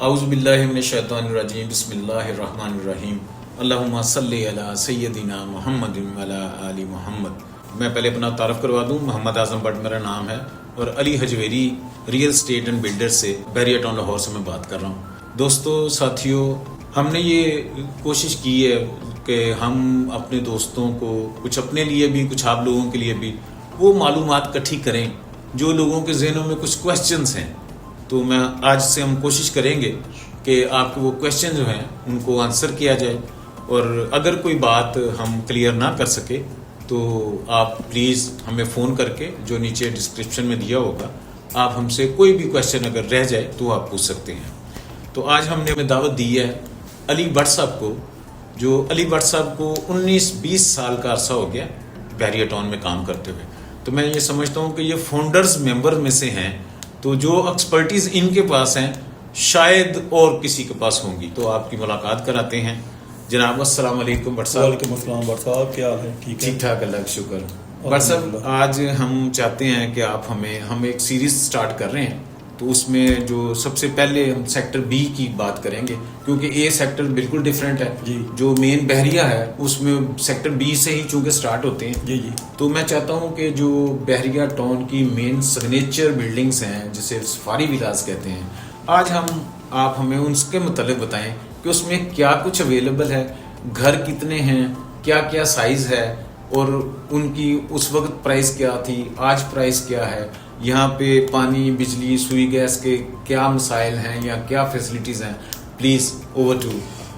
اعوذ باللہ من الشیطان الرجیم بسم اللہ الرحمن الرحیم اللہم صلی علی سیدنا محمد وعلی آل محمد۔ میں پہلے اپنا تعارف کروا دوں، محمد اعظم بٹ میرا نام ہے اور Ali Hujwiri real estate and builder سے بحریہ ٹاؤن لاہور سے میں بات کر رہا ہوں۔ دوستو ساتھیو، ہم نے یہ کوشش کی ہے کہ ہم اپنے دوستوں کو کچھ اپنے لیے بھی کچھ آپ لوگوں کے لیے بھی وہ معلومات اکٹھی کریں جو لوگوں کے ذہنوں میں کچھ کویسچنز ہیں۔ تو میں آج سے ہم کوشش کریں گے کہ آپ کے وہ کویسچن جو ہیں ان کو آنسر کیا جائے، اور اگر کوئی بات ہم کلیئر نہ کر سکے تو آپ پلیز ہمیں فون کر کے، جو نیچے ڈسکرپشن میں دیا ہوگا، آپ ہم سے کوئی بھی کویسچن اگر رہ جائے تو آپ پوچھ سکتے ہیں۔ تو آج ہم نے ہمیں دعوت دی ہے علی بٹ صاحب کو، جو علی بٹ صاحب کو 19-20 سال کا عرصہ ہو گیا بحریہ ٹاؤن میں کام کرتے ہوئے۔ تو میں یہ سمجھتا ہوں کہ یہ فاؤنڈرز ممبر میں سے ہیں، تو جو ایکسپرٹیز ان کے پاس ہیں شاید اور کسی کے پاس ہوں گی۔ تو آپ کی ملاقات کراتے ہیں۔ جناب السلام علیکم بٹ صاحب۔ وعلیکم السلام بٹ صاحب، کیا حال ہے؟ ٹھیک ٹھاک، اللہ کا شکر۔ بٹ صاحب آج ہم چاہتے ہیں کہ آپ ہم ایک سیریز سٹارٹ کر رہے ہیں، تو اس میں جو سب سے پہلے ہم سیکٹر بی کی بات کریں گے، کیونکہ اے سیکٹر بالکل ڈیفرنٹ ہے جی۔ جو مین بحریہ ہے اس میں سیکٹر بی سے ہی چونکہ سٹارٹ ہوتے ہیں۔ جی جی۔ تو میں چاہتا ہوں کہ جو بحریہ ٹاؤن کی مین سگنیچر بلڈنگز ہیں جسے سفاری ولاز کہتے ہیں، آج آپ ہمیں ان کے متعلق بتائیں کہ اس میں کیا کچھ اویلیبل ہے، گھر کتنے ہیں، کیا کیا سائز ہے، اور ان کی اس وقت پرائس کیا تھی، آج پرائس کیا ہے، یہاں پہ پانی، بجلی، سوئی گیس کے کیا مسائل ہیں یا کیا فیسلٹیز ہیں۔ پلیز اوور ٹو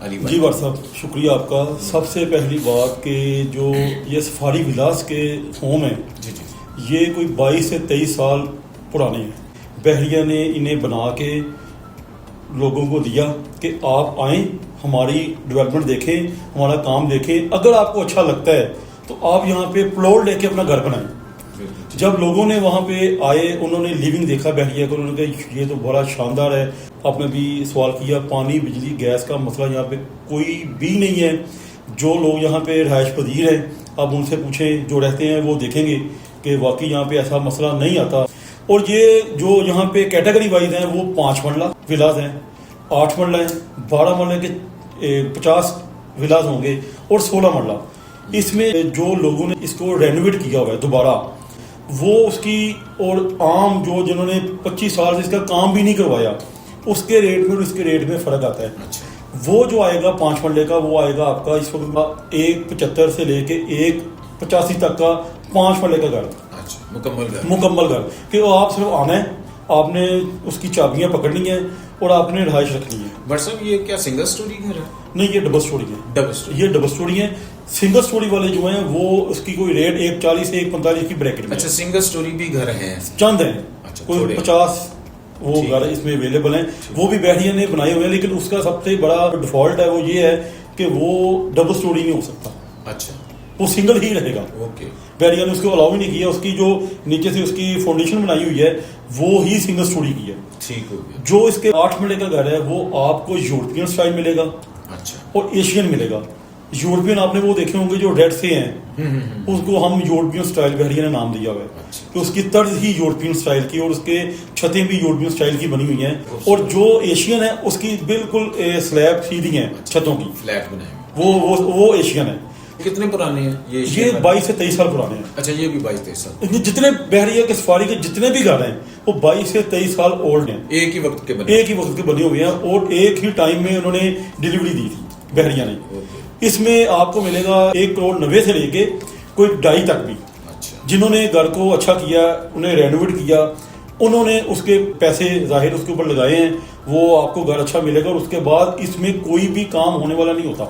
علی بھائی۔ جی بٹ صاحب، شکریہ آپ کا۔ سب سے پہلی بات کہ جو یہ سفاری ولاس کے ہوم ہیں، جی جی، یہ کوئی 22 سے 23 سال پرانے ہیں۔ بحریہ نے انہیں بنا کے لوگوں کو دیا کہ آپ آئیں، ہماری ڈیولپمنٹ دیکھیں، ہمارا کام دیکھیں، اگر آپ کو اچھا لگتا ہے تو آپ یہاں پہ پلاٹ لے کے اپنا گھر بنائیں۔ جب لوگوں نے وہاں پہ آئے، انہوں نے لیونگ دیکھا بحریہ کو، انہوں نے کہا یہ تو بڑا شاندار ہے۔ آپ نے بھی سوال کیا، پانی، بجلی، گیس کا مسئلہ یہاں پہ کوئی بھی نہیں ہے۔ جو لوگ یہاں پہ رہائش پذیر ہیں، آپ ان سے پوچھیں، جو رہتے ہیں وہ دیکھیں گے کہ واقعی یہاں پہ ایسا مسئلہ نہیں آتا۔ اور یہ جو یہاں پہ کیٹیگری وائز ہیں وہ 5 مرلہ ولاز ہیں، 8 مرلہ ہیں، 12 مرلہ کے 50 ولاز ہوں گے، اور 16 مرلہ۔ اس میں جو لوگوں نے اس کو رینوویٹ کیا ہوا ہے دوبارہ، وہ اس کی، اور عام جو جنہوں نے 25 سال سے اس کا کام بھی نہیں کروایا، اس کے ریٹ میں اور اس کے ریٹ میں فرق آتا ہے۔ وہ جو آئے گا 5 مرلے کا، وہ آئے گا آپ کا اس وقت 175 سے لے کے 185 تک کا 5 مرلے کا گھر، مکمل گھر، کہ آپ صرف آنا ہے، آپ نے اس کی چابیاں پکڑنی ہیں اور آپ نے رہائش رکھنی ہے۔ بٹ صاحب یہ کیا سنگل سٹوری گھر ہے؟ نہیں، یہ ڈبل سٹوری ہے۔ ڈبل، یہ ڈبل سٹوری ہیں۔ سنگل سٹوری والے جو ہیں وہ اس کی کوئی ریٹ 140 سے 145 کی بریکٹ میں۔ اچھا، سنگل سٹوری بھی گھر ہیں؟ چند ہیں، اچھا، کوئی 50 وہ گھر اس میں اویلیبل ہیں، وہ بھی بحریہ نے بنائے ہوئے ہیں، لیکن اس کا سب سے بڑا ڈیفالٹ ہے وہ یہ ہے کہ وہ ڈبل سٹوری نہیں ہو سکتا۔ اچھا، وہ سنگل ہی رہے گا۔ اوکے۔ بحریہ نے اس کو الاؤ ہی نہیں کیا، اس کی جو نیچے سے اس کی فاؤنڈیشن بنائی ہوئی ہے وہ ہی سنگل سٹوری کی ہے۔ ٹھیک ہو گیا۔ جو اس کے 8 مرلے کا گھر ہے وہ آپ کو یورپین سٹائل ملے گا اچھا، اور ایشین ملے گا۔ یورپین آپ نے وہ دیکھے ہوں گے جو ریڈ سے ہیں، اس کو ہم یورپین سٹائل بحریہ نے نام دیا ہوا ہے کہ اس کی طرز ہی یورپین سٹائل کی، اور اس کے چھتیں بھی یورپین سٹائل کی بنی ہوئی ہیں، اور جو ایشین ہے اس کی بالکل سلیب سیدھی ہیں چھتوں کی، فلیٹ بنائے ہوئے، وہ ایشین ہے۔ کتنے پرانے ہیں یہ 22 سے 23 سال پرانے ہیں۔ اچھا، یہ بھی 22-23 سال؟ جتنے بحریہ کے سفاری کے جتنے بھی گھر ہیں وہ 22 سے 23 سال اولڈ ہیں، ایک ہی وقت کے بنے، ایک ہی وقت کے بنے ہوئے ہیں، اور ایک ہی ٹائم میں انہوں نے ڈیلیوری دی تھی بحریہ نے۔ اس میں آپ کو ملے گا 1,90,00,000 سے لے کے کوئی 2.5 تک بھی۔ اچھا، جنہوں نے گھر کو اچھا کیا، انہیں رینوویٹ کیا، انہوں نے اس کے پیسے ظاہر اس کے اوپر لگائے ہیں، وہ آپ کو گھر اچھا ملے گا، اور اس کے بعد اس میں کوئی بھی کام ہونے والا نہیں ہوتا۔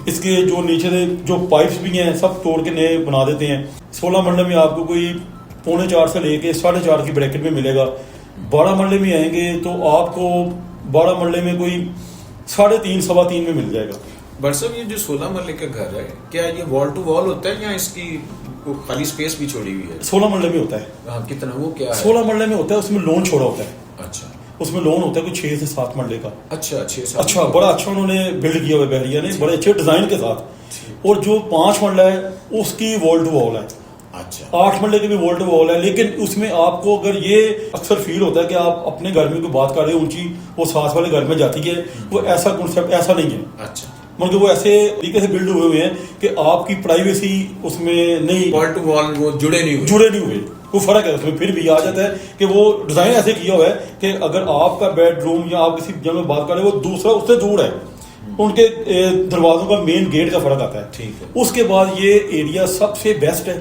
اس کے جو نیچے سے جو پائپس بھی ہیں سب توڑ کے نئے بنا دیتے ہیں۔ 16 مرلے میں آپ کو کوئی 4.25 سے لے کے 4.5 کی بریکٹ میں ملے گا۔ 12 مرلے میں آئیں گے تو آپ کو 12 مرلے میں کوئی 3.5 سوا 3 میں مل جائے گا۔ بٹ صاحب یہ جو 16 مرلے کا گھر ہے، کیا یہ وال ٹو وال ہوتا ہے یا اس کی خالی اسپیس بھی چھوڑی ہوئی ہے؟ 16 مرلے میں ہوتا ہے۔ ہاں، کتنا، وہ کیا ہے؟ 16 مرلے میں ہوتا ہے، اس میں لون چھوڑا ہوتا ہے۔ اچھا، اس میں لون ہوتا ہے کوئی 6 سے 7 مرلے کا۔ اچھا، 6-7۔ اچھا، بڑا اچھا انہوں نے بلڈ کیا ہوا ہے بحریہ نے، بڑے اچھے ڈیزائن کے ساتھ۔ اور جو 5 مرلہ ہے اس کی وال ٹو وال ہے، اچھا 8 مرلے کے بھی وولٹ وال ہے، لیکن اس میں آپ کو اگر یہ اکثر فیل ہوتا ہے کہ آپ اپنے گھر میں کوئی بات کر رہے ہیں اونچی، وہ ساتھ والے گھر میں جاتی ہے، وہ ایسا کنسیپٹ ایسا نہیں ہے، اچھا بلکہ وہ ایسے طریقے سے بلڈ ہوئے ہیں کہ آپ کی پرائیویسی اس میں نہیں، وال ٹو وال وہ جڑے نہیں ہوئے، وہ فرق ہے اس میں. پھر بھی آ جاتا ہے کہ وہ ڈیزائن ایسے کیا ہوا ہے کہ اگر آپ کا بیڈ روم یا آپ کسی جگہ میں بات کر رہے ہیں وہ دوسرا اس سے دور ہے، ان کے دروازوں کا مین گیٹ کا فرق آتا ہے. ٹھیک ہے. اس کے بعد یہ ایریا سب سے بیسٹ ہے،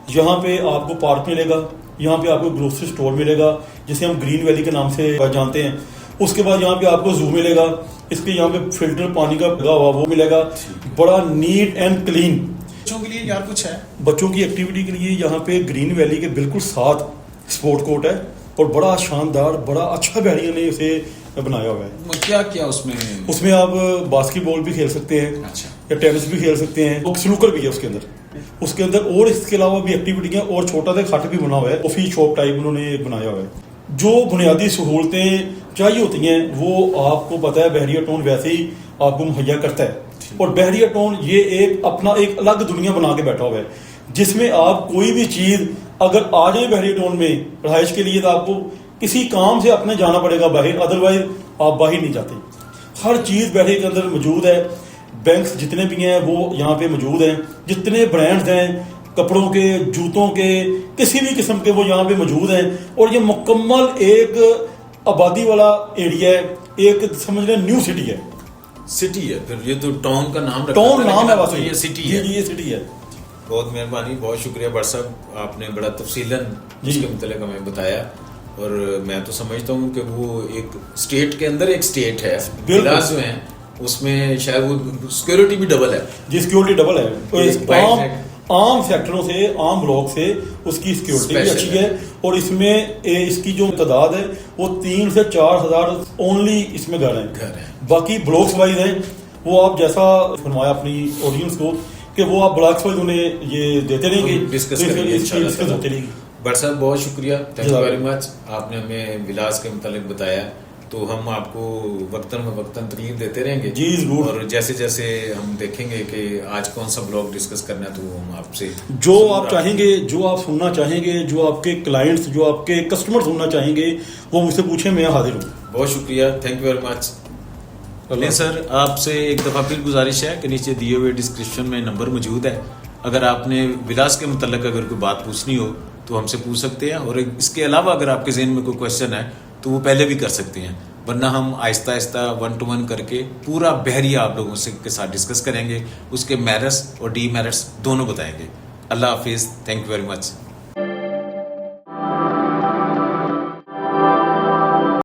یہاں پہ آپ کو پارک ملے گا، یہاں پہ آپ کو گروسری اسٹور ملے گا جسے ہم گرین ویلی کے نام سے جانتے ہیں. اس کے بعد یہاں پہ آپ کو زو ملے گا، اس کے یہاں پہ فلٹر پانی کا لگا ہوا وہ ملے گا، بڑا نیٹ اینڈ کلین. بچوں کے لیے یار کچھ ہے؟ بچوں کی ایکٹیویٹی کے لیے یہاں پہ گرین ویلی کے بالکل ساتھ اسپورٹ کورٹ ہے، اور بڑا شاندار بڑا اچھا بحریہ نے اسے بنایا ہوا ہے. کیا کیا اس میں؟ اس میں آپ باسکٹ بال بھی کھیل سکتے ہیں، اچھا یا ٹینس بھی کھیل سکتے ہیں، اور سنوکر بھی ہے اس کے اندر. اس کے اندر اور اس کے علاوہ بھی ایکٹیویٹی ہیں، اور چھوٹا سا کھٹ بھی بنا ہوا ہے، کافی شاپ ٹائپ انہوں نے بنایا ہوا ہے. جو بنیادی سہولتیں چاہیے ہوتی ہیں وہ آپ کو پتہ ہے بحریہ ٹون ویسے ہی آپ کو مہیا کرتا ہے. اور بحریہ ٹون یہ ایک اپنا ایک الگ دنیا بنا کے بیٹھا ہوا ہے، جس میں آپ کوئی بھی چیز اگر آ جائیں بحریہ ٹون میں رہائش کے لیے تو آپ کو کسی کام سے اپنے جانا پڑے گا باہر، ادروائز آپ باہر نہیں جاتے. ہر چیز بحریہ کے اندر موجود ہے. بینکس جتنے بھی ہیں وہ یہاں پہ موجود ہیں، جتنے برانڈز ہیں کپڑوں کے، جوتوں کے، کسی بھی قسم کے وہ یہاں پہ موجود ہیں. اور یہ مکمل ایک آبادی والا ایریا ہے، ایک سمجھ لیں نیو سٹی ہے. سٹی ہے، پھر یہ تو ٹاؤن کا نام رکھا ٹاؤن نام ہے بس، یہ سٹی ہے. یہ سٹی ہے. بہت مہربانی، بہت شکریہ بٹ صاحب، آپ نے بڑا تفصیلاً اس کے متعلق ہمیں بتایا. اور میں تو سمجھتا ہوں کہ وہ ایک اسٹیٹ کے اندر ایک اسٹیٹ ہے، ولاز جو ہیں اس میں شاید وہ سیکورٹی بھی ڈبل ہے. جی سیکورٹی ڈبل ہے، عام سیکٹروں سے، عام بلاک سے اس کی سیکورٹی بھی اچھی ہے. اور اس میں اس کی جو تعداد ہے وہ 3 سے 4 ہزار اونلی اس میں گھر ہیں. باقی بلاکس وائز ہیں، وہ آپ جیسا فرمایا اپنی آڈینس کو کہ وہ آپ بلاکس وائز انہیں یہ دیتے رہیں گے، ڈسکس کریں گے ڈسکس ہوتے رہیں گے. بٹ صاحب بہت شکریہ، تھینک یو ویری مچ. آپ نے ہمیں ولاز کے متعلق بتایا، تو ہم آپ کو وقتاً تکلیف دیتے رہیں گے. جی ضرور. اور جیسے جیسے ہم دیکھیں گے کہ آج کون سا بلاگ ڈسکس کرنا ہے تو ہم آپ سے جو آپ چاہیں گے، جو آپ سننا چاہیں گے، جو آپ کے کلائنٹس، جو آپ کے کسٹمر سننا چاہیں گے وہ مجھ سے پوچھیں، میں حاضر ہوں. بہت شکریہ، تھینک یو ویری مچ. نہیں سر، آپ سے ایک دفعہ پھر گزارش ہے کہ نیچے دیے ہوئے ڈسکرپشن میں نمبر موجود ہے. اگر آپ نے ولاس کے متعلق اگر کوئی بات پوچھنی ہو تو ہم سے پوچھ سکتے ہیں. اور اس کے علاوہ اگر آپ کے ذہن میں کوئی کوشچن ہے تو وہ پہلے بھی کر سکتے ہیں، ورنہ ہم آہستہ آہستہ 1 to 1 کر کے پورا بحریہ آپ لوگوں سے کے ساتھ ڈسکس کریں گے، اس کے میرٹس اور ڈی میرٹس دونوں بتائیں گے. اللہ حافظ، تھینک یو ویری مچ.